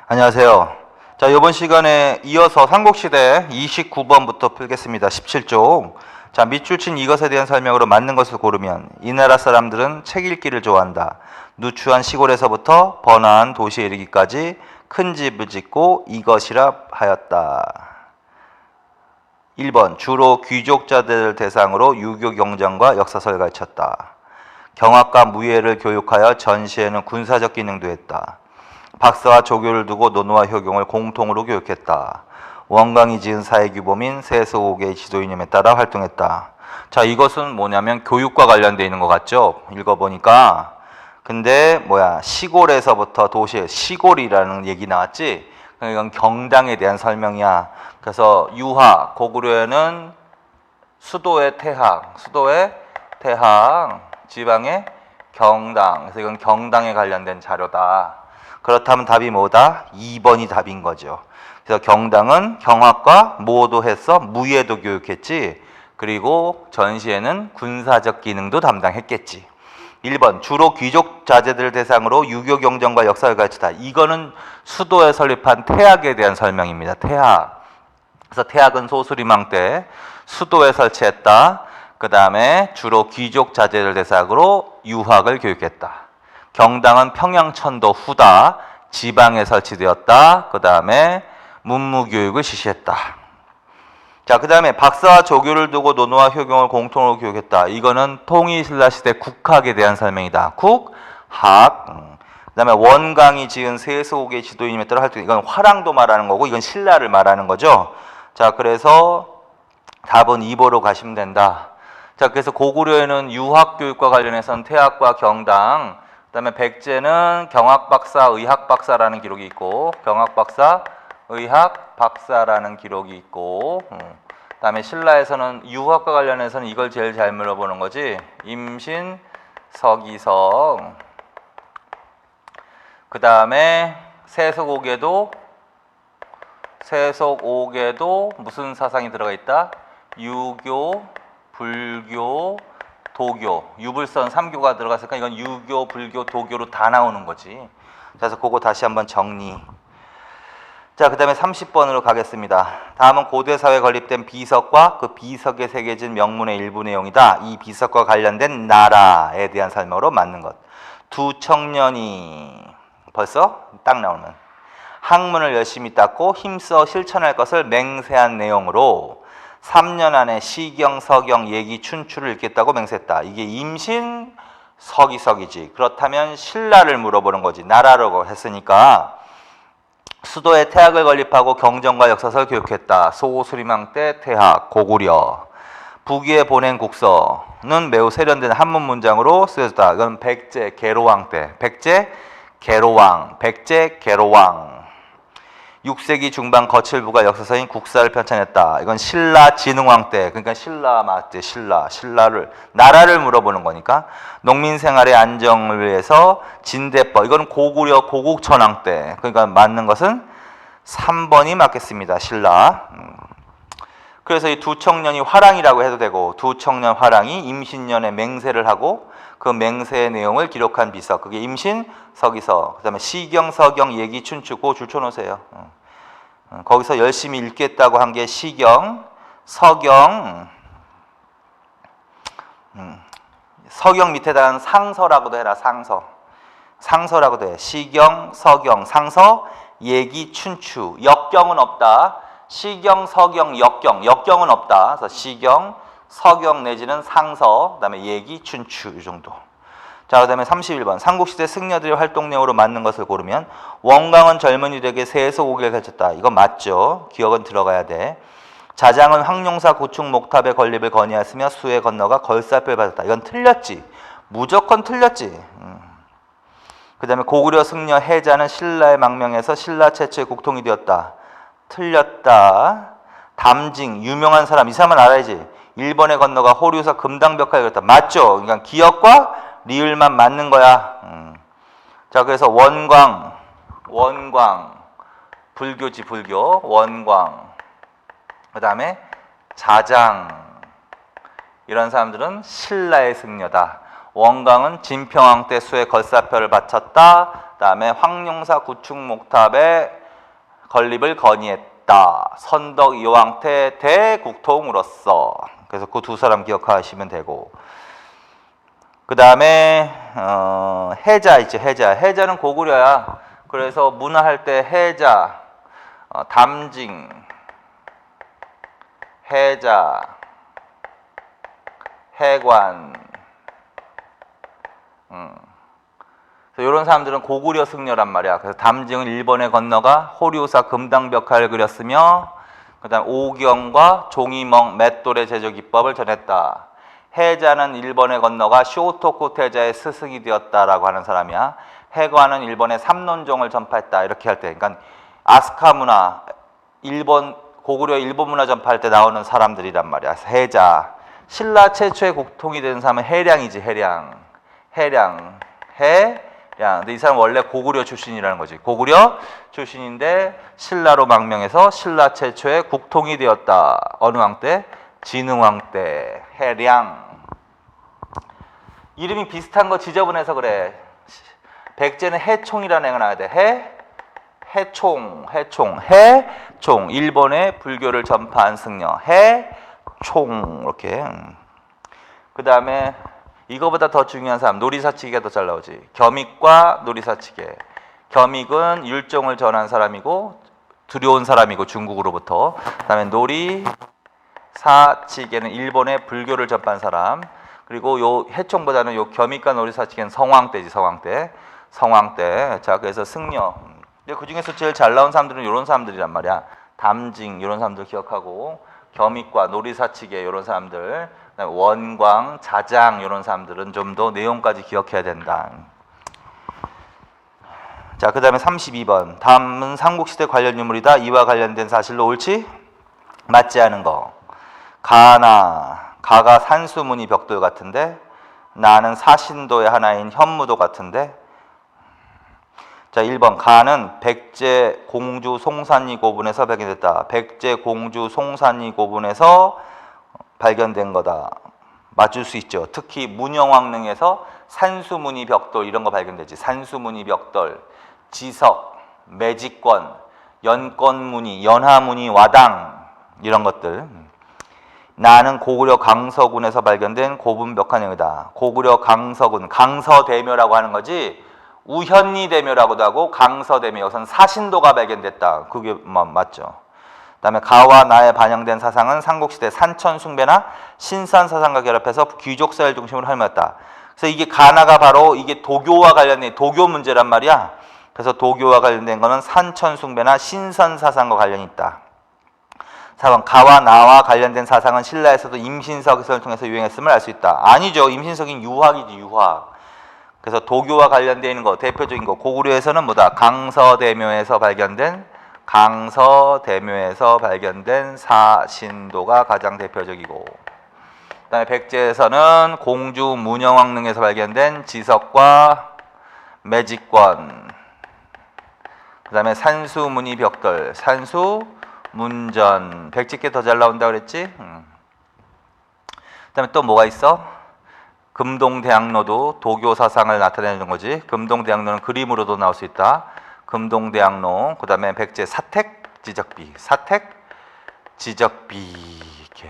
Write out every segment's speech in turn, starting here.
안녕하세요. 자, 이번 시간에 이어서 삼국시대 29번부터 풀겠습니다. 17쪽. 자, 밑줄 친 이것에 대한 설명으로 맞는 것을 고르면 이 나라 사람들은 책 읽기를 좋아한다. 누추한 시골에서부터 번화한 도시에 이르기까지 큰 집을 짓고 이것이라 하였다. 1번 주로 귀족자들을 대상으로 유교 경전과 역사서를 가르쳤다. 경학과 무예를 교육하여 전시에는 군사적 기능도 했다. 박사와 조교를 두고 논어와 효경을 공통으로 교육했다. 원광이 지은 사회규범인 세소옥의 지도이념에 따라 활동했다. 자, 이것은 뭐냐면 교육과 관련되어 있는 것 같죠? 읽어보니까. 근데 시골에서부터 도시에, 시골이라는 얘기 나왔지? 이건 경당에 대한 설명이야. 그래서 유하, 고구려에는 수도의 태학, 지방의 경당. 그래서 이건 경당에 관련된 자료다. 그렇다면 답이 뭐다? 2번이 답인 거죠. 그래서 경당은 경학과 모도 했어, 무예도 교육했지. 그리고 전시에는 군사적 기능도 담당했겠지. 1번 주로 귀족 자제들을 대상으로 유교 경전과 역사를 가르치다. 이거는 수도에 설립한 태학에 대한 설명입니다. 태학. 그래서 태학은 소수리망 때 수도에 설치했다. 그 다음에 주로 귀족 자제를 대상으로 유학을 교육했다. 경당은 평양천도 후다. 지방에 설치되었다. 그 다음에 문무교육을 실시했다. 자, 그 다음에 박사와 조교를 두고 논어와 효경을 공통으로 교육했다. 이거는 통일신라시대 국학에 대한 설명이다. 국학. 그 다음에 원광이 지은 세소옥의 지도이념에 따라 활동. 이건 화랑도 말하는 거고 이건 신라를 말하는 거죠. 자, 그래서 답은 2번으로 가시면 된다. 자, 그래서 고구려에는 유학교육과 관련해서는 태학과 경당, 그 다음에 백제는 경학박사, 의학박사라는 기록이 있고, 경학박사, 의학박사라는 기록이 있고, 그 다음에 신라에서는 유학과 관련해서는 이걸 제일 잘 물어보는 거지. 임신, 서기성. 그 다음에 세속옥에도 무슨 사상이 들어가 있다? 유교, 불교, 도교, 유불선 3교가 들어갔으니까 이건 유교, 불교, 도교로 다 나오는 거지. 그래서 그거 다시 한번 정리. 자, 그 다음에 30번으로 가겠습니다. 다음은 고대사회에 건립된 비석과 그 비석에 새겨진 명문의 일부 내용이다. 이 비석과 관련된 나라에 대한 설명으로 맞는 것. 두 청년이 벌써 딱 나오는 학문을 열심히 닦고 힘써 실천할 것을 맹세한 내용으로 3년 안에 시경, 서경, 예기, 춘추를 읽겠다고 맹세했다. 이게 임신, 서기석이지. 그렇다면 신라를 물어보는 거지. 나라라고 했으니까 수도에 태학을 건립하고 경전과 역사서를 교육했다. 소수리망 때 태학, 고구려. 북위에 보낸 국서는 매우 세련된 한문 문장으로 쓰여졌다. 이건 백제, 계로왕 때. 백제, 계로왕. 6세기 중반 거칠부가 역사서인 국사를 편찬했다. 이건 신라 진흥왕 때, 그러니까 신라 맞지? 신라를 나라를 물어보는 거니까. 농민 생활의 안정을 위해서 진대법, 이건 고구려 고국천왕 때, 그러니까 맞는 것은 3번이 맞겠습니다. 신라. 그래서 이 두 청년이 화랑이라고 해도 되고, 두 청년 화랑이 임신년에 맹세를 하고 그 맹세의 내용을 기록한 비석, 그게 임신, 서기서, 그 다음에 시경, 서경, 예기, 춘추, 그 줄 쳐놓으세요. 거기서 열심히 읽겠다고 한 게 시경, 서경, 서경 밑에다가 상서라고도 해라. 상서라고도 해. 시경, 서경, 상서, 예기, 춘추. 역경은 없다. 시경, 서경, 역경은 없다. 그래서 시경, 서경 내지는 상서, 그 다음에 예기, 춘추 이 정도. 자, 그 다음에 31번. 삼국시대 승려들의 활동 내용으로 맞는 것을 고르면 원광은 젊은이들에게 세소옥을 가르쳤다. 이건 맞죠. 기억은 들어가야 돼. 자장은 황룡사 구축 목탑의 건립을 건의하였으며 수에 건너가 걸사표를 받았다. 이건 틀렸지. 무조건 틀렸지. 그 다음에 고구려 승려 해자는 신라의 망명에서 신라 최초의 국통이 되었다. 틀렸다. 담징, 유명한 사람, 이 사람은 알아야지. 일본에 건너가 호류사 금당벽화에 그랬다. 맞죠? 그러니까 기억과 리을만 맞는 거야. 자, 그래서 원광, 불교지, 불교, 원광. 그 다음에 자장, 이런 사람들은 신라의 승려다. 원광은 진평왕 때 수의 걸사표를 바쳤다. 그다음에 황룡사 구축목탑에 건립을 건의했다. 선덕 이왕태 대국통으로서. 그래서 그 두 사람 기억하시면 되고. 그 다음에 해자 있죠. 해자는 고구려야. 그래서 문화할 때 해자, 담징, 해자, 해관. 이런 사람들은 고구려 승려란 말이야. 그래서 담징은 일본에 건너가 호류사 금당벽화를 그렸으며, 그 다음 오경과 종이멍 맷돌의 제조 기법을 전했다. 해자는 일본에 건너가 쇼토쿠 태자의 스승이 되었다라고 하는 사람이야. 해관은 일본의 삼론종을 전파했다. 이렇게 할 때, 그러니까 아스카 문화, 고구려 일본 문화 전파할 때 나오는 사람들이란 말이야. 해자. 신라 최초의 국통이 된 사람은 해량이지. 해량. 근데 이 사람은 원래 고구려 출신이라는 거지. 고구려 출신인데 신라로 망명해서 신라 최초의 국통이 되었다. 어느 왕 때? 진흥왕 때. 해량. 이름이 비슷한 거 지저분해서 그래. 백제는 해총이라는 애가 나와야 돼. 해총. 일본의 불교를 전파한 승려. 해총. 이렇게. 그 다음에 이거보다 더 중요한 사람, 노리사치기가 더 잘 나오지. 겸익과 노리사치기. 겸익은 율종을 전한 사람이고 들여온 사람이고 중국으로부터. 그다음에 노리사치기는 일본의 불교를 전파한 사람. 그리고 요 해총보다는 요 겸익과 노리사치기는 성왕 때지. 성왕 때. 자, 그래서 승려. 근데 그 중에서 제일 잘 나온 사람들은 이런 사람들이란 말이야. 담징 이런 사람들 기억하고, 겸익과 노리사치기 이런 사람들. 원광, 자장 이런 사람들은 좀 더 내용까지 기억해야 된다. 자, 그 다음에 32번. 다음은 삼국시대 관련 유물이다. 이와 관련된 사실로 옳지? 맞지 않은 거. 가가 산수무늬 벽돌 같은데, 나는 사신도의 하나인 현무도 같은데. 자, 1번. 가는 백제 공주 송산리 고분에서 발견됐다. 백제 공주 송산리 고분에서 발견된 거다. 맞을 수 있죠. 특히 문영왕릉에서 산수무늬 벽돌 이런 거 발견되지. 산수무늬 벽돌, 지석, 매직권, 연권무늬, 연하무늬 와당 이런 것들. 나는 고구려 강서군에서 발견된 고분벽화형이다. 고구려 강서군, 강서대묘라고 하는 거지. 우현리대묘라고도 하고 강서대묘. 여기서는 사신도가 발견됐다. 그게 맞죠. 그다음에 가와 나에 반영된 사상은 삼국시대 산천숭배나 신선사상과 결합해서 귀족사를 중심으로 활용했다. 그래서 이게 가나가 바로 이게 도교와 관련된 도교 문제란 말이야. 그래서 도교와 관련된 거는 산천숭배나 신선사상과 관련이 있다. 4번. 가와 나와 관련된 사상은 신라에서도 임신석을 통해서 유행했음을 알 수 있다. 아니죠. 임신석인 유학이지. 유학. 그래서 도교와 관련되어 있는 거 대표적인 거 고구려에서는 뭐다? 강서대묘에서 발견된 사신도가 가장 대표적이고, 그다음에 백제에서는 공주 문영왕릉에서 발견된 지석과 매직권, 그다음에 산수무늬 벽돌, 산수문전. 백제께 더 잘 나온다 그랬지? 그다음에 또 뭐가 있어? 금동대학로도 도교 사상을 나타내는 거지. 금동대학로는 그림으로도 나올 수 있다. 금동대학로. 그 다음에 백제 사택지적비. 이렇게.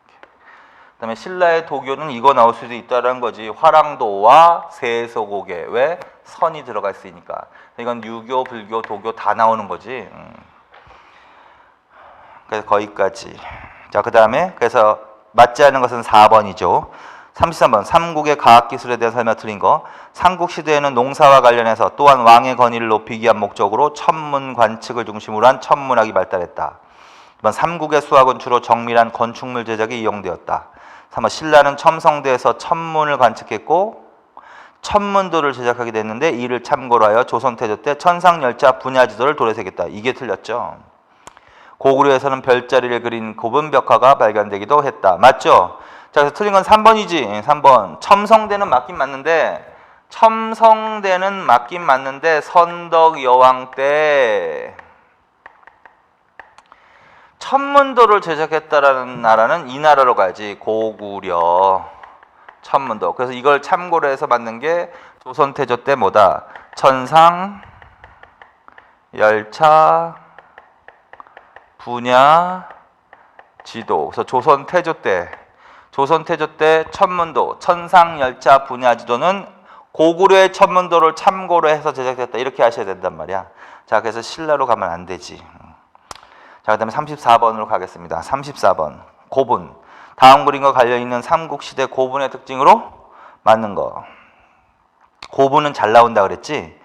그 다음에 신라의 도교는 이거 나올 수도 있다는 거지. 화랑도와 세소고개. 왜? 선이 들어가 있으니까. 이건 유교, 불교, 도교 다 나오는 거지. 그래서 거기까지. 자, 그 다음에 그래서 맞지 않는 것은 4번이죠. 33번. 삼국의 과학기술에 대한 설명 드린 거. 삼국시대에는 농사와 관련해서 또한 왕의 권위를 높이기 위한 목적으로 천문 관측을 중심으로 한 천문학이 발달했다. 2번. 삼국의 수학은 주로 정밀한 건축물 제작에 이용되었다. 3번. 신라는 첨성대에서 천문을 관측했고 천문도를 제작하게 됐는데 이를 참고로 하여 조선태조 때 천상열차 분야지도를 도래새겼다. 이게 틀렸죠. 고구려에서는 별자리를 그린 고분벽화가 발견되기도 했다. 맞죠? 자, 그래서 틀린 건 3번이지. 3번. 첨성대는 맞긴 맞는데 선덕 여왕 때 천문도를 제작했다라는 나라는 이 나라로 가야지. 고구려. 천문도. 그래서 이걸 참고로 해서 만든 게 조선태조 때 뭐다? 천상, 열차, 분야, 지도. 그래서 조선태조 때 천문도, 천상, 열차, 분야, 지도는 고구려의 천문도를 참고로 해서 제작됐다. 이렇게 하셔야 된단 말이야. 자, 그래서 신라로 가면 안 되지. 자, 그 다음에 34번으로 가겠습니다. 34번. 고분. 다음 그림과 관련있는 삼국시대 고분의 특징으로 맞는 거. 고분은 잘 나온다 그랬지?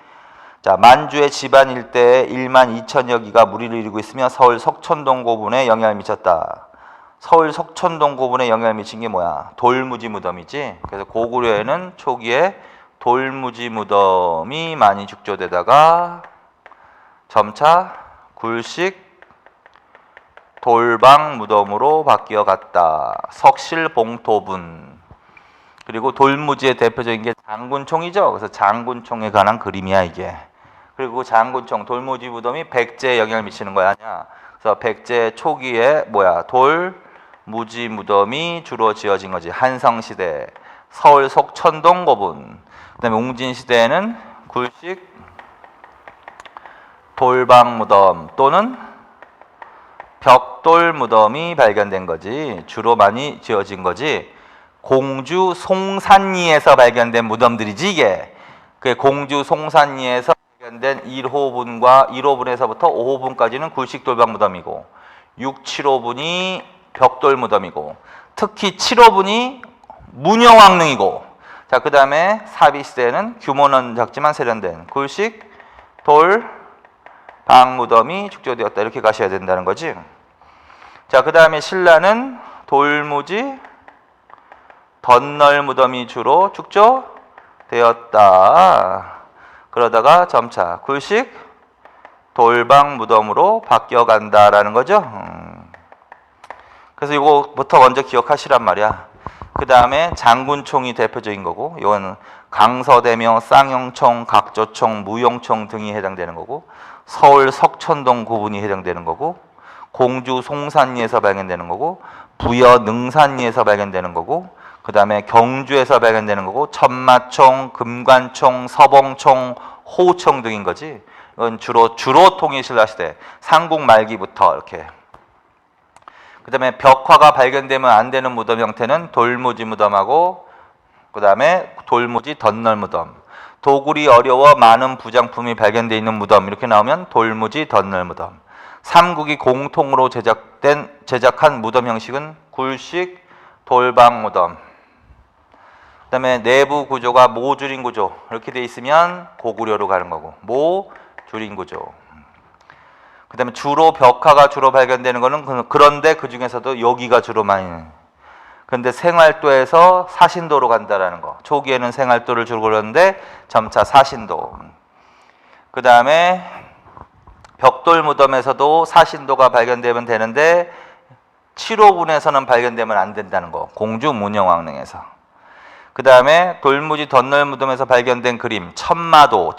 자, 만주의 지반 일대에 1만 2천여 기가 무리를 이루고 있으며 서울 석천동 고분에 영향을 미쳤다. 서울 석천동 고분에 영향을 미친 게 뭐야? 돌무지 무덤이지? 그래서 고구려에는 초기에 돌무지 무덤이 많이 축조되다가 점차 굴식 돌방 무덤으로 바뀌어 갔다. 석실봉토분. 그리고 돌무지의 대표적인 게 장군총이죠. 그래서 장군총에 관한 그림이야 이게. 그리고 장군총 돌무지 무덤이 백제에 영향을 미치는 거야. 그래서 백제 초기에 뭐야? 돌무지 무덤이 주로 지어진 거지. 한성시대 서울 석천동 고분. 그다음에 웅진시대에는 굴식 돌방 무덤 또는 벽돌 무덤이 발견된 거지. 주로 많이 지어진 거지. 공주 송산리에서 발견된 무덤들이지 이게. 그 공주 송산리에서 발견된 1호분에서부터 5호분까지는 굴식 돌방 무덤이고 6, 7호분이 벽돌 무덤이고 특히 7호분이 문영왕릉이고 자, 그 다음에 사비시대에는 규모는 작지만 세련된 굴식 돌 방무덤이 축조되었다. 이렇게 가셔야 된다는 거지. 자, 그 다음에 신라는 돌무지, 덧널 무덤이 주로 축조되었다. 그러다가 점차 굴식, 돌방 무덤으로 바뀌어간다라는 거죠. 그래서 이거부터 먼저 기억하시란 말이야. 그 다음에 장군총이 대표적인 거고, 이거는 강서대명, 쌍용총, 각조총, 무용총 등이 해당되는 거고, 서울 석천동 고분이 해당되는 거고, 공주 송산리에서 발견되는 거고, 부여 능산리에서 발견되는 거고, 그 다음에 경주에서 발견되는 거고, 천마총, 금관총, 서봉총, 호우총 등인 거지. 이건 주로 통일신라 시대, 삼국 말기부터 이렇게. 그 다음에 벽화가 발견되면 안 되는 무덤 형태는 돌무지 무덤하고 그 다음에 돌무지 덧널 무덤. 도굴이 어려워 많은 부장품이 발견되어 있는 무덤 이렇게 나오면 돌무지 덧널 무덤. 삼국이 공통으로 제작한 무덤 형식은 굴식 돌방 무덤. 그 다음에 내부 구조가 모줄인 구조 이렇게 되어 있으면 고구려로 가는 거고 모줄인 구조. 그 다음에 주로 벽화가 주로 발견되는 거는 그런데 그 중에서도 여기가 주로 많이. 근데 생활도에서 사신도로 간다라는 거. 초기에는 생활도를 주로 그렸는데 점차 사신도. 그 다음에 벽돌 무덤에서도 사신도가 발견되면 되는데 7호분에서는 발견되면 안 된다는 거. 공주 문영왕릉에서. 그 다음에 돌무지 덧널 무덤에서 발견된 그림 천마총에서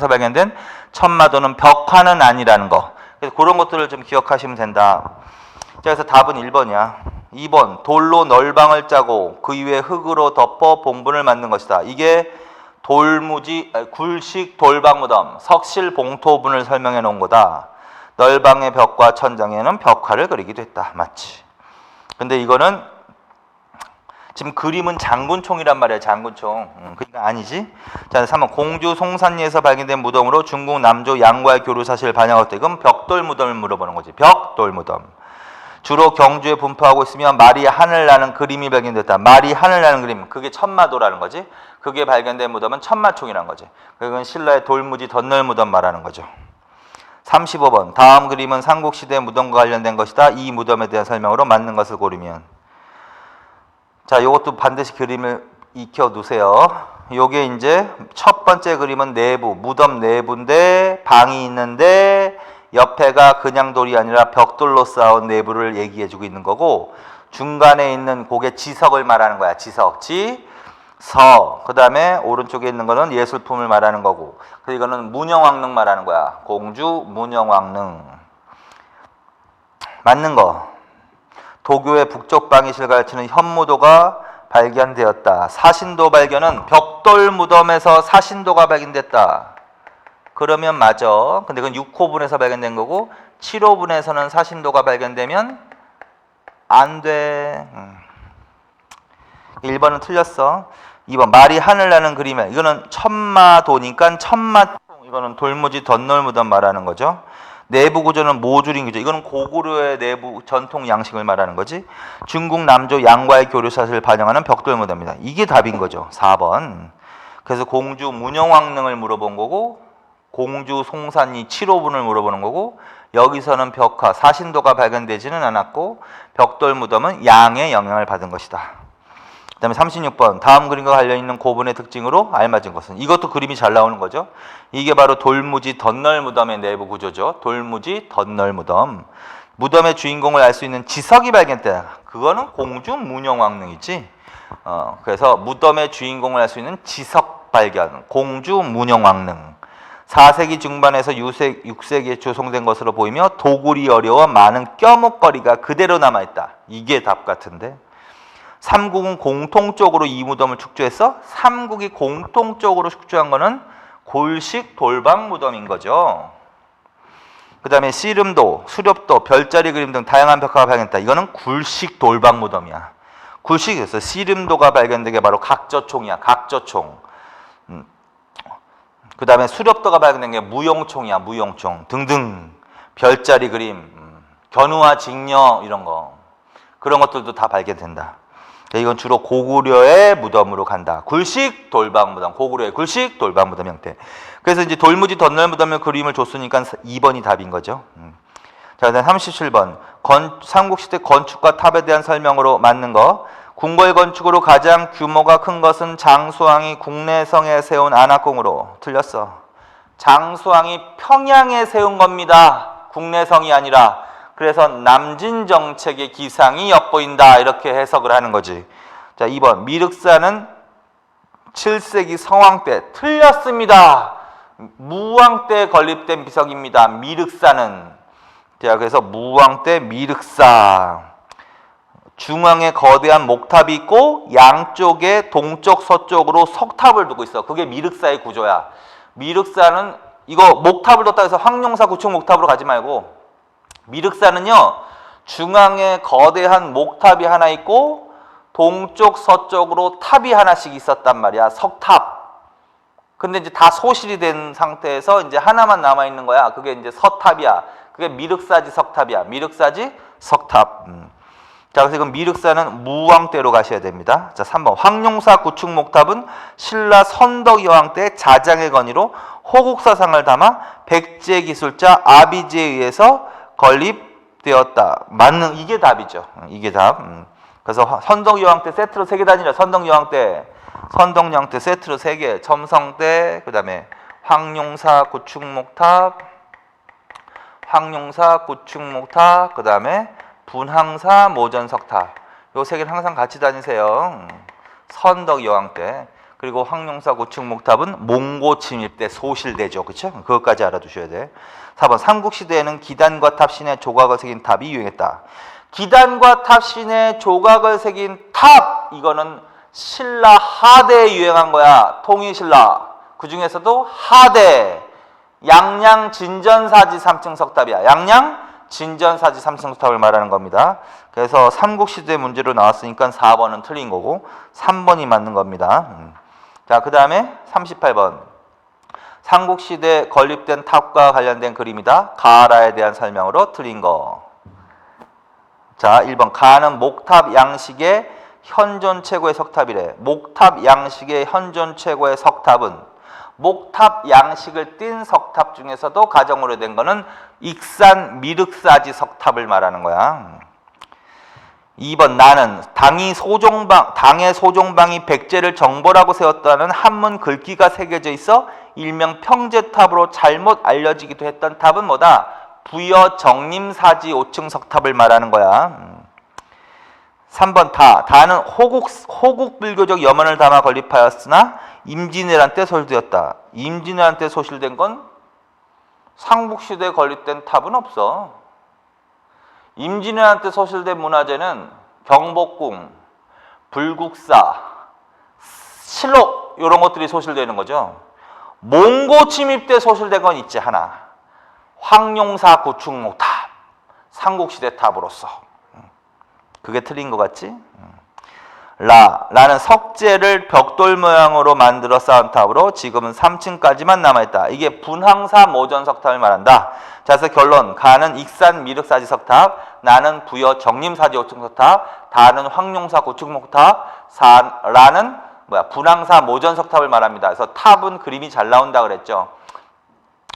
발견된 천마도는 벽화는 아니라는 거. 그래서 그런 것들을 좀 기억하시면 된다. 자, 그래서 답은 1번이야. 2번 돌로 널방을 짜고 그 위에 흙으로 덮어 봉분을 만든 것이다. 이게 굴식 돌방무덤 석실 봉토분을 설명해 놓은 거다. 널방의 벽과 천장에는 벽화를 그리기도 했다. 맞지? 근데 이거는 지금 그림은 장군총이란 말이야. 장군총. 그러니까 아니지. 자, 3번 공주 송산리에서 발견된 무덤으로 중국 남조 양과의 교류 사실을 반영할 때 이건 벽돌 무덤을 물어보는 거지. 벽돌 무덤. 주로 경주에 분포하고 있으며 말이 하늘 나는 그림이 발견됐다. 말이 하늘 나는 그림. 그게 천마도라는 거지. 그게 발견된 무덤은 천마총이라는 거지. 그건 신라의 돌무지 덧널 무덤 말하는 거죠. 35번 다음 그림은 삼국시대 무덤과 관련된 것이다. 이 무덤에 대한 설명으로 맞는 것을 고르면. 자, 이것도 반드시 그림을 익혀 두세요. 요게 이제 첫 번째 그림은 내부, 무덤 내부인데 방이 있는데 옆에가 그냥 돌이 아니라 벽돌로 쌓은 내부를 얘기해 주고 있는 거고 중간에 있는 고개 지석을 말하는 거야. 지석, 그 다음에 오른쪽에 있는 거는 예술품을 말하는 거고 그리고 이거는 문영왕릉 말하는 거야. 공주 문영왕릉. 맞는 거. 도교의 북쪽 방위실 가르치는 현무도가 발견되었다. 사신도 발견은 벽돌 무덤에서 사신도가 발견됐다. 그러면 맞아. 근데 그건 6호분에서 발견된 거고 7호분에서는 사신도가 발견되면 안 돼. 1번은 틀렸어. 2번 말이 하늘 나는 그림이야. 이거는 천마도니까 천마총. 이거는 돌무지 덧널 무덤 말하는 거죠. 내부 구조는 모듈인 구조. 이거는 고구려의 내부 전통 양식을 말하는 거지. 중국 남조 양과의 교류사슬을 반영하는 벽돌 무덤입니다. 이게 답인 거죠. 4번. 그래서 공주 문영왕릉을 물어본 거고 공주 송산리 7호분을 물어보는 거고 여기서는 벽화 사신도가 발견되지는 않았고 벽돌 무덤은 양의 영향을 받은 것이다. 그 다음에 36번 다음 그림과 관련있는 고분의 특징으로 알맞은 것은 이것도 그림이 잘 나오는 거죠. 이게 바로 돌무지 덧널 무덤의 내부 구조죠. 돌무지 덧널 무덤. 무덤의 주인공을 알 수 있는 지석이 발견됐다. 그거는 공주 문영왕릉이지. 그래서 무덤의 주인공을 알 수 있는 지석 발견. 공주 문영왕릉. 4세기 중반에서 6세기에 조성된 것으로 보이며 도굴이 어려워 많은 껴목거리가 그대로 남아있다. 이게 답 같은데. 삼국은 공통적으로 이 무덤을 축조했어? 삼국이 공통적으로 축조한 거는 골식 돌방 무덤인 거죠. 그 다음에 씨름도, 수렵도, 별자리 그림 등 다양한 벽화가 발견됐다. 이거는 굴식 돌방 무덤이야. 굴식에서 씨름도가 발견된 게 바로 각저총이야. 각저총. 그 다음에 수렵도가 발견된 게 무용총이야. 무용총 등등. 별자리 그림, 견우와 직녀 이런 거. 그런 것들도 다 발견된다. 이건 주로 고구려의 무덤으로 간다. 굴식 돌방 무덤, 고구려의 굴식 돌방 무덤 형태. 그래서 이제 돌무지 덧널 무덤의 그림을 줬으니까 2번이 답인 거죠. 자, 그다음 37번 삼국시대 건축과 탑에 대한 설명으로 맞는 거. 궁궐 건축으로 가장 규모가 큰 것은 장수왕이 국내성에 세운 안악궁으로. 틀렸어. 장수왕이 평양에 세운 겁니다. 국내성이 아니라. 그래서 남진 정책의 기상이 엿보인다 이렇게 해석을 하는 거지. 자, 2번 미륵사는 7세기 성왕 때. 틀렸습니다. 무왕 때 건립된 비석입니다. 미륵사는. 자, 그래서 무왕 때 미륵사. 중앙에 거대한 목탑이 있고 양쪽에 동쪽 서쪽으로 석탑을 두고 있어. 그게 미륵사의 구조야. 미륵사는 이거 목탑을 뒀다 해서 황룡사 구축 목탑으로 가지 말고 미륵사는요, 중앙에 거대한 목탑이 하나 있고 동쪽 서쪽으로 탑이 하나씩 있었단 말이야. 석탑. 근데 이제 다 소실이 된 상태에서 이제 하나만 남아 있는 거야. 그게 이제 서탑이야. 그게 미륵사지 석탑이야. 미륵사지 석탑. 자, 그래서 이건 미륵사는 무왕 때로 가셔야 됩니다. 자, 3번 황룡사 구축 목탑은 신라 선덕여왕 때 자장의 건의로 호국사상을 담아 백제 기술자 아비지에 의해서 건립되었다. 맞는 이게 답이죠. 이게 답. 그래서 선덕여왕 때 세트로 3개 다니라. 선덕여왕 때 세트로 3개. 첨성 때 그다음에 황룡사 구축목탑, 그다음에 분항사 모전석탑. 요 3개는 항상 같이 다니세요. 선덕여왕 때. 그리고 황룡사 구축목탑은 몽고 침입 때 소실되죠. 그렇죠? 그것까지 알아두셔야 돼. 4번 삼국시대에는 기단과 탑 신의 조각을 새긴 탑이 유행했다. 기단과 탑 신의 조각을 새긴 탑! 이거는 신라 하대에 유행한 거야. 통일신라. 그 중에서도 하대. 양양 진전사지 3층 석탑이야. 양양 진전사지 3층 석탑을 말하는 겁니다. 그래서 삼국시대 문제로 나왔으니까 4번은 틀린 거고 3번이 맞는 겁니다. 자, 그 다음에 38번. 삼국시대 건립된 탑과 관련된 그림이다. 가라에 대한 설명으로 틀린 거. 자, 1번. 가는 목탑 양식의 현존 최고의 석탑이래. 목탑 양식의 현존 최고의 석탑은 목탑 양식을 띈 석탑 중에서도 가장 오래된 거는 익산 미륵사지 석탑을 말하는 거야. 2번 나는 당의 소종방이 백제를 정벌하고 세웠다는 한문 글귀가 새겨져 있어 일명 평제탑으로 잘못 알려지기도 했던 탑은 뭐다? 부여 정림사지 5층 석탑을 말하는 거야. 3번 다는 호국 불교적 염원을 담아 건립하였으나 임진왜란 때 소실되었다. 임진왜란 때 소실된 건 삼국시대에 건립된 탑은 없어. 임진왜란 때 소실된 문화재는 경복궁, 불국사, 실록 이런 것들이 소실되는 거죠. 몽고 침입 때 소실된 건 있지 하나. 황룡사 구축목탑, 삼국시대 탑으로서. 그게 틀린 것 같지? 라는 석재를 벽돌 모양으로 만들어 쌓은 탑으로 지금은 3층까지만 남아있다. 이게 분황사 모전석탑을 말한다. 자, 그래서 결론. 가는 익산 미륵사지 석탑, 나는 부여 정림사지 5층 석탑, 다는 황룡사 구축목탑, 라는 분황사 모전석탑을 말합니다. 그래서 탑은 그림이 잘 나온다 그랬죠.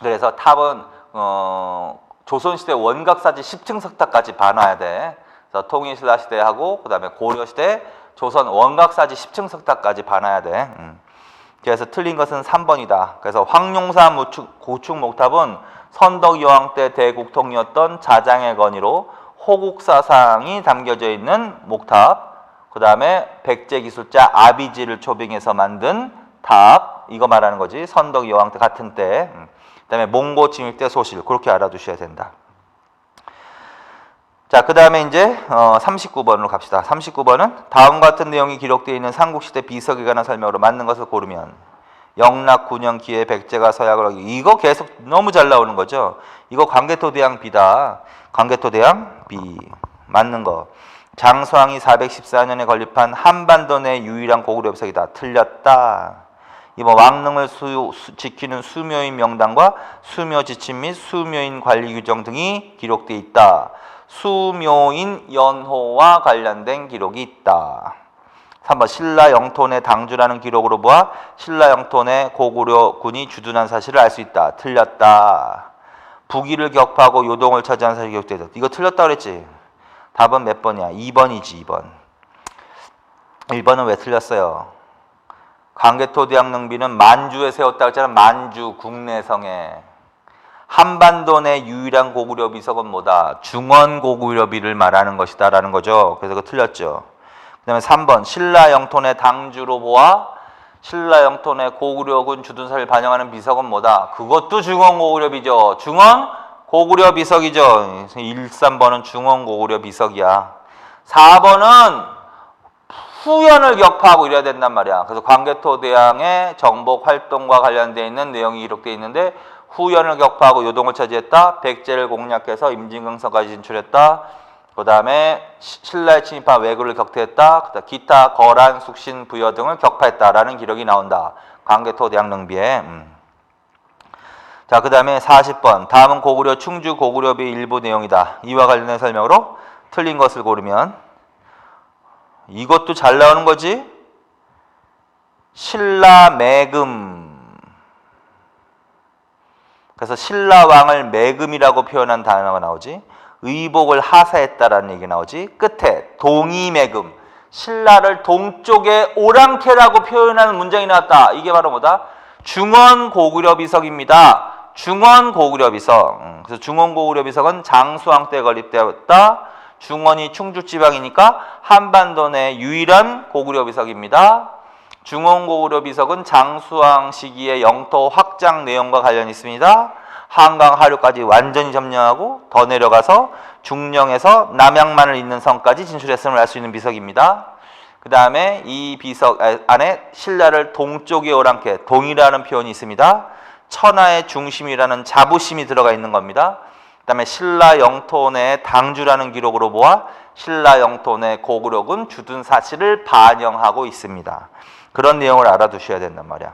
그래서 탑은 조선시대 원각사지 10층 석탑까지 봐놔야 돼. 그래서 통일신라 시대하고 그 다음에 고려시대 조선 원각사지 10층 석탑까지 봐놔야 돼. 그래서 틀린 것은 3번이다. 그래서 황룡사 고축목탑은 선덕여왕 때 대국통이었던 자장의 건의로 호국사상이 담겨져 있는 목탑, 그 다음에 백제기술자 아비지를 초빙해서 만든 탑, 이거 말하는 거지. 선덕여왕 때 같은 때. 그 다음에 몽고 침입 때 소실, 그렇게 알아두셔야 된다. 자, 그 다음에 이제 39번으로 갑시다. 39번은 다음 같은 내용이 기록되어 있는 삼국시대 비석에 관한 설명으로 맞는 것을 고르면 영락 9년 기에 백제가 서약을 하기. 이거 계속 너무 잘 나오는 거죠. 이거 광개토대왕 B다. 광개토대왕 B. 맞는 거. 장수왕이 414년에 건립한 한반도 내 유일한 고구려 비석이다. 틀렸다. 이번 왕릉을 지키는 수묘인 명단과 수묘 지침 및 수묘인 관리 규정 등이 기록되어 있다. 수묘인 연호와 관련된 기록이 있다. 3번 신라 영토 내 당주라는 기록으로 보아 신라 영토 내 고구려 군이 주둔한 사실을 알 수 있다. 틀렸다. 북위를 격파하고 요동을 차지한 사실이 기록되어 있다. 이거 틀렸다 그랬지? 답은 몇 번이야? 2번이지. 2번. 1번은 왜 틀렸어요? 광개토대왕 능비는 만주에 세웠다고 했잖아. 만주 국내성에. 한반도 내 유일한 고구려 비석은 뭐다? 중원 고구려 비를 말하는 것이다 라는 거죠. 그래서 그거 틀렸죠. 그 다음에 3번 신라 영토 내 당주로 보아 신라 영토 내 고구려군 주둔사를 반영하는 비석은 뭐다? 그것도 중원 고구려 비죠. 중원 고구려 비석이죠. 1, 3번은 중원 고구려 비석이야. 4번은 후연을 격파하고 이래야 된단 말이야. 그래서 광개토대왕의 정복 활동과 관련되어 있는 내용이 기록되어 있는데 후연을 격파하고 요동을 차지했다. 백제를 공략해서 임진강성까지 진출했다. 그 다음에 신라에 침입한 왜구를 격퇴했다. 기타 거란, 숙신, 부여 등을 격파했다라는 기록이 나온다. 광개토대왕 능비에. 자, 그 다음에 40번. 다음은 고구려 충주 고구려비 일부 내용이다. 이와 관련된 설명으로 틀린 것을 고르면 이것도 잘 나오는 거지. 신라 매금. 그래서 신라 왕을 매금이라고 표현한 단어가 나오지. 의복을 하사했다라는 얘기 나오지. 끝에 동이매금. 신라를 동쪽의 오랑캐라고 표현하는 문장이 나왔다. 이게 바로 뭐다? 중원 고구려 비석입니다. 중원 고구려 비석. 그래서 중원 고구려 비석은 장수왕 때 건립되었다. 중원이 충주 지방이니까 한반도 내 유일한 고구려 비석입니다. 중원 고구려 비석은 장수왕 시기의 영토 확장 내용과 관련이 있습니다. 한강 하류까지 완전히 점령하고 더 내려가서 중령에서 남양만을 잇는 성까지 진출했음을 알 수 있는 비석입니다. 그 다음에 이 비석 안에 신라를 동쪽의 오랑캐, 동이라는 표현이 있습니다. 천하의 중심이라는 자부심이 들어가 있는 겁니다. 그 다음에 신라 영토 내 당주라는 기록으로 보아 신라 영토 내 고구려군 주둔 사실을 반영하고 있습니다. 그런 내용을 알아두셔야 된단 말이야.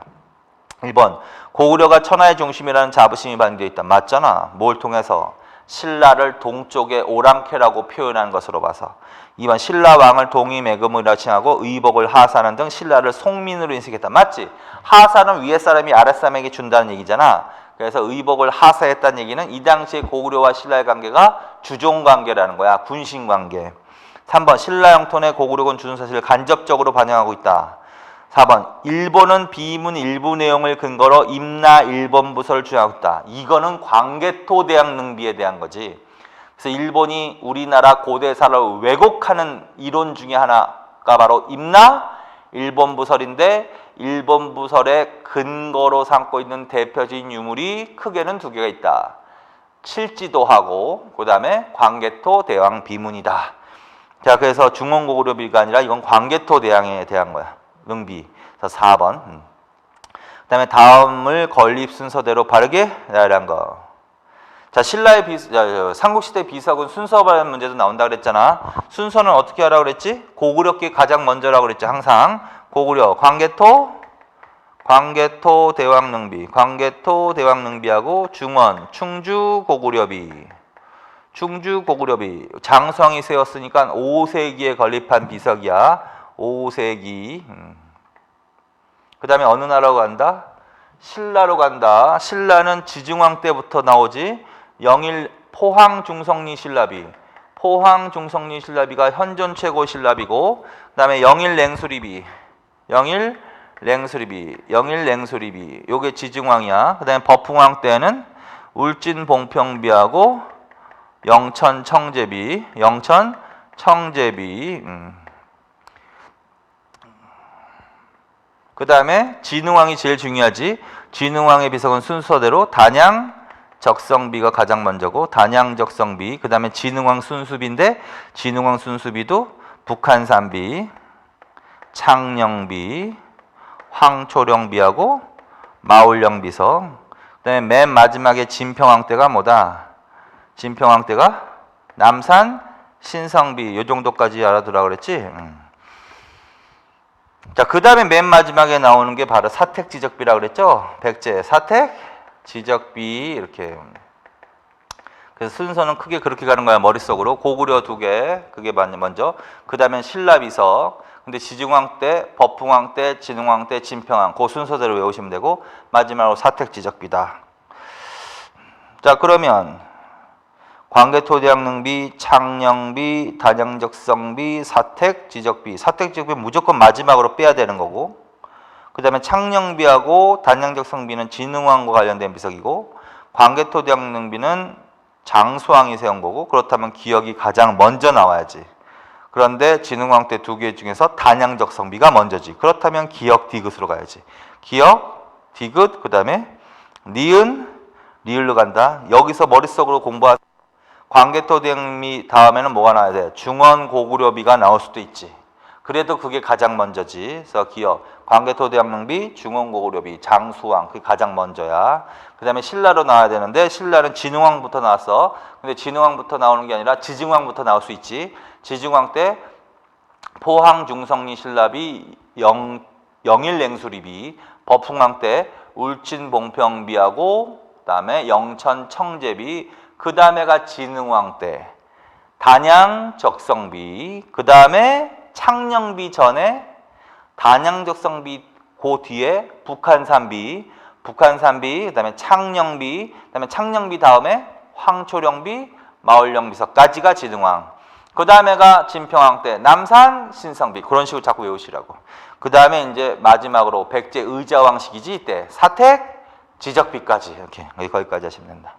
1번 고구려가 천하의 중심이라는 자부심이 반영되어 있다. 맞잖아. 뭘 통해서? 신라를 동쪽의 오랑캐라고 표현한 것으로 봐서. 2번 신라 왕을 동이매금이라 칭하고 의복을 하사하는 등 신라를 송민으로 인식했다. 맞지? 하사는 위에 사람이 아랫 사람에게 준다는 얘기잖아. 그래서 의복을 하사했다는 얘기는 이 당시에 고구려와 신라의 관계가 주종관계라는 거야. 군신관계. 3번 신라 영토 내 고구려군 주둔 사실을 간접적으로 반영하고 있다. 4번 일본은 비문 일부 내용을 근거로 임나 일본 부서를 주장하고 있다. 이거는 광개토대왕 능비에 대한 거지. 그래서 일본이 우리나라 고대사를 왜곡하는 이론 중에 하나가 바로 임나 일본 부설인데 일본 부설의 근거로 삼고 있는 대표적인 유물이 크게는 두 개가 있다. 칠지도하고 그 다음에 광개토대왕 비문이다. 자, 그래서 중원고구려비가 아니라 이건 광개토 대왕에 대한 거야. 능비. 그래서 4번. 그다음에 다음을 건립 순서대로 바르게 나열한 거. 자, 신라의 삼국시대 비석은 순서 발현 문제도 나온다 그랬잖아. 순서는 어떻게 하라고 그랬지? 고구려께 가장 먼저라고 그랬죠. 항상 고구려, 광개토 대왕능비, 광개토 대왕능비하고 중원, 충주고구려비. 충주고구려비. 장성이 세웠으니까 5세기에 건립한 비석이야. 5세기. 그 다음에 어느 나라로 간다? 신라로 간다. 신라는 지중왕 때부터 나오지. 영일 포항중성리 신라비. 포항중성리 신라비가 현존 최고 신라비고, 그 다음에 영일냉수리비. 영일냉수리비. 요게 지중왕이야. 그 다음에 버풍왕 때는 울진봉평비하고 영천청제비. 그 다음에 진흥왕이 제일 중요하지. 진흥왕의 비석은 순서대로 단양적성비가 가장 먼저고, 단양적성비. 그 다음에 진흥왕 순수비인데, 진흥왕 순수비도 북한산비, 창녕비, 황초령비하고 마울령 비석. 그 다음에 맨 마지막에 진평왕 때가 뭐다? 진평왕 때가 남산 신성비. 요 정도까지 알아두라 그랬지. 자, 그 다음에 맨 마지막에 나오는 게 바로 사택지적비라고 그랬죠. 백제 사택지적비. 이렇게. 그래서 순서는 크게 그렇게 가는 거야. 머릿속으로. 고구려 2개, 그게 먼저. 그 다음엔 신라비석. 근데 지중왕 때, 버풍왕 때, 진흥왕 때, 진평왕. 그 순서대로 외우시면 되고, 마지막으로 사택지적비다. 자, 그러면 광개토대왕능비, 창녕비, 단양적성비, 사택지적비. 사택지적비 무조건 마지막으로 빼야 되는 거고, 그 다음에 창녕비하고 단양적성비는 진흥왕과 관련된 비석이고, 광개토대왕능비는 장수왕이 세운 거고, 그렇다면 기억이 가장 먼저 나와야지. 그런데 진흥왕 때 2개 중에서 단양적성비가 먼저지. 그렇다면 기억 디귿으로 가야지. 기억, 디귿, 그 다음에 니은, 리을로 간다. 여기서 머릿속으로 공부하. 광개토대왕비 다음에는 뭐가 나와야 돼? 중원고구려비가 나올 수도 있지. 그래도 그게 가장 먼저지. 그래서 기억, 광개토대왕비, 중원고구려비, 장수왕. 그게 가장 먼저야. 그 다음에 신라로 나와야 되는데, 신라는 진흥왕부터 나왔어. 근데 진흥왕부터 나오는 게 아니라 지중왕부터 나올 수 있지. 지중왕 때 포항중성리 신라비, 영일냉수리비, 버풍왕 때 울진봉평비하고, 그 다음에 영천청제비, 그 다음에가 진흥왕 때 단양적성비, 그 다음에 창녕비 전에 단양적성비, 그 뒤에 북한산비, 그 다음에 창녕비, 그 다음에 창녕비 다음에 황초령비, 마을령비석까지가 진흥왕. 그 다음에가 진평왕 때 남산 신성비. 그런 식으로 자꾸 외우시라고. 그 다음에 이제 마지막으로 백제 의자왕식이지. 이때 사택 지적비까지. 이렇게 거기까지 하시면 된다.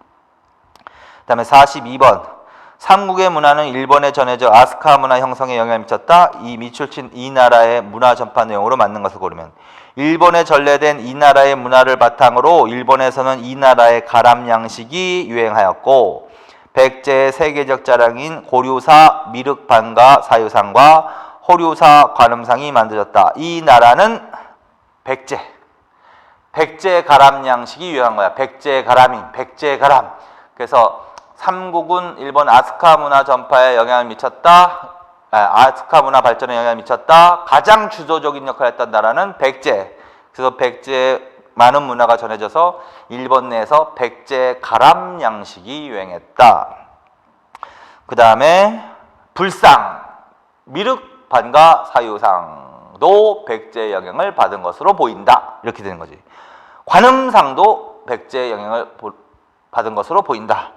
그 다음에 42번. 삼국의 문화는 일본에 전해져 아스카 문화 형성에 영향을 미쳤다. 이 밑줄친 이 나라의 문화 전파 내용으로 맞는 것을 고르면, 일본에 전래된 이 나라의 문화를 바탕으로 일본에서는 이 나라의 가람 양식이 유행하였고, 백제의 세계적 자랑인 고류사 미륵반가 사유상과 호류사 관음상이 만들어졌다. 이 나라는 백제 가람 양식이 유행한 거야. 백제 가람. 그래서 삼국은 일본 아스카 문화 전파에 영향을 미쳤다. 아스카 문화 발전에 영향을 미쳤다. 가장 주도적인 역할을 했던 나라는 백제. 그래서 백제의 많은 문화가 전해져서 일본 내에서 백제 가람 양식이 유행했다. 그 다음에 불상, 미륵, 반가, 사유상도 백제의 영향을 받은 것으로 보인다. 이렇게 되는 거지. 관음상도 백제의 영향을 받은 것으로 보인다.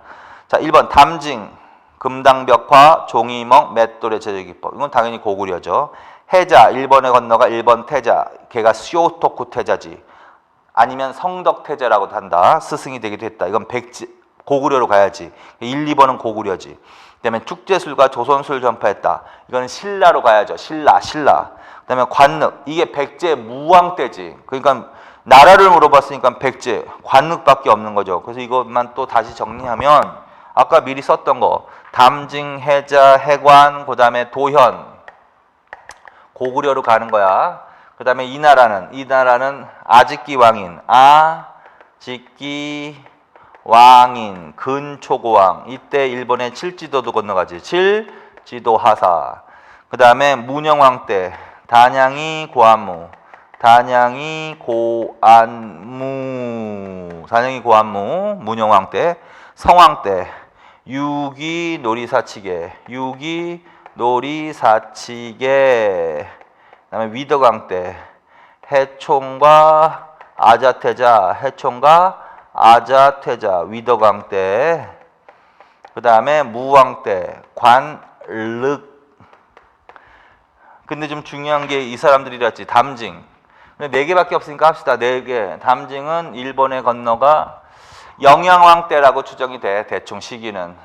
자, 1번 담징, 금당벽화, 종이멍, 맷돌의 제조기법. 이건 당연히 고구려죠. 해자, 일본에 건너가 일본 태자. 걔가 쇼토쿠 태자지. 아니면 성덕태자라고 한다. 스승이 되기도 했다. 이건 백제, 고구려로 가야지. 1, 2번은 고구려지. 그 다음에 축제술과 조선술 전파했다. 이건 신라로 가야죠. 신라. 그 다음에 관늑. 이게 백제 무왕 때지. 그러니까 나라를 물어봤으니까 백제, 관늑밖에 없는 거죠. 그래서 이것만 또 다시 정리하면 아까 미리 썼던 거 담징, 해자, 해관, 그 다음에 도현 고구려로 가는 거야. 그 다음에 이 나라는 아직기 왕인 아직기 왕인 근초고왕. 이때 일본의 칠지도도 건너가지. 칠지도 하사. 그 다음에 문영왕 때 단양이 고안무. 문영왕 때. 성왕 때 유기 놀이사치계. 그다음에 위덕왕 때 해총과 아자태자 위덕왕 때. 그다음에 무왕 때 관륵. 근데 좀 중요한 게 이 사람들이랬지. 담징. 근데 4개밖에 없으니까 합시다. 4개. 담징은 일본에 건너가 영양왕 때라고 추정이 돼. 대충 시기는.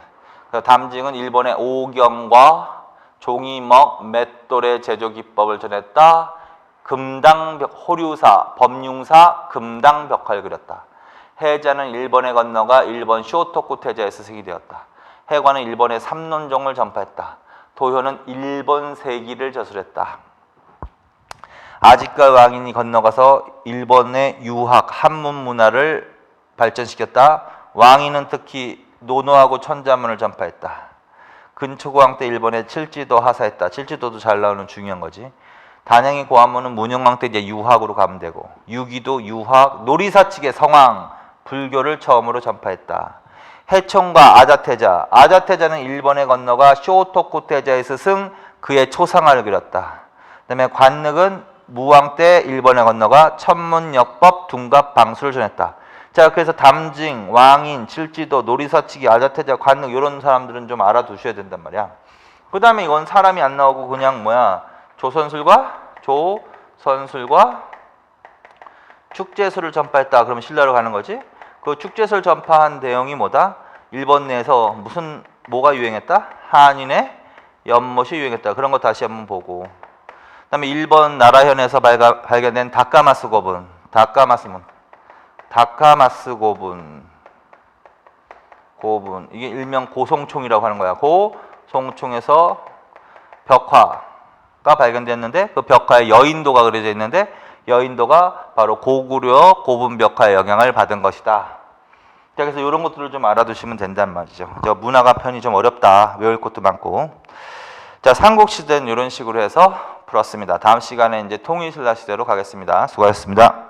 그래서 담징은 일본의 오경과 종이먹, 맷돌의 제조 기법을 전했다. 호류사, 법융사, 금당벽화를 그렸다. 해자는 일본에 건너가 일본 쇼토쿠 태자에서 쓰게 되었다. 해관은 일본의 삼론종을 전파했다. 도효는 일본 세기를 저술했다. 아직과 왕인이 건너가서 일본의 유학, 한문 문화를 발전시켰다. 왕인은 특히 논어하고 천자문을 전파했다. 근초고왕 때 일본의 칠지도 하사했다. 칠지도도 잘 나오는 중요한 거지. 단양의 고안무는 문영왕 때 이제 유학으로 가면 되고, 유기도 유학, 놀이사측의 성왕, 불교를 처음으로 전파했다. 해총과 아자태자는 일본에 건너가 쇼토쿠 태자에서 승 그의 초상화를 그렸다. 그다음에 관륵은 무왕 때 일본에 건너가 천문역법, 둔갑, 방수를 전했다. 자, 그래서 담징, 왕인, 칠지도, 놀이사치기, 아자태자, 관륵 이런 사람들은 좀 알아두셔야 된단 말이야. 그 다음에 이건 사람이 안 나오고 그냥 조선술과 축제술을 전파했다. 그러면 신라로 가는 거지. 그 축제술 전파한 내용이 뭐다? 일본 내에서 뭐가 유행했다? 한인의 연못이 유행했다. 그런 거 다시 한번 보고. 그 다음에 일본 나라현에서 발견된 다카마스 고분. 이게 일명 고송총이라고 하는 거야. 고송총에서 벽화가 발견됐는데 그 벽화에 여인도가 그려져 있는데 여인도가 바로 고구려 고분 벽화의 영향을 받은 것이다. 자, 그래서 이런 것들을 좀 알아두시면 된단 말이죠. 문화가 편이 좀 어렵다. 외울 것도 많고. 자, 삼국시대는 이런 식으로 해서 풀었습니다. 다음 시간에 이제 통일신라 시대로 가겠습니다. 수고하셨습니다.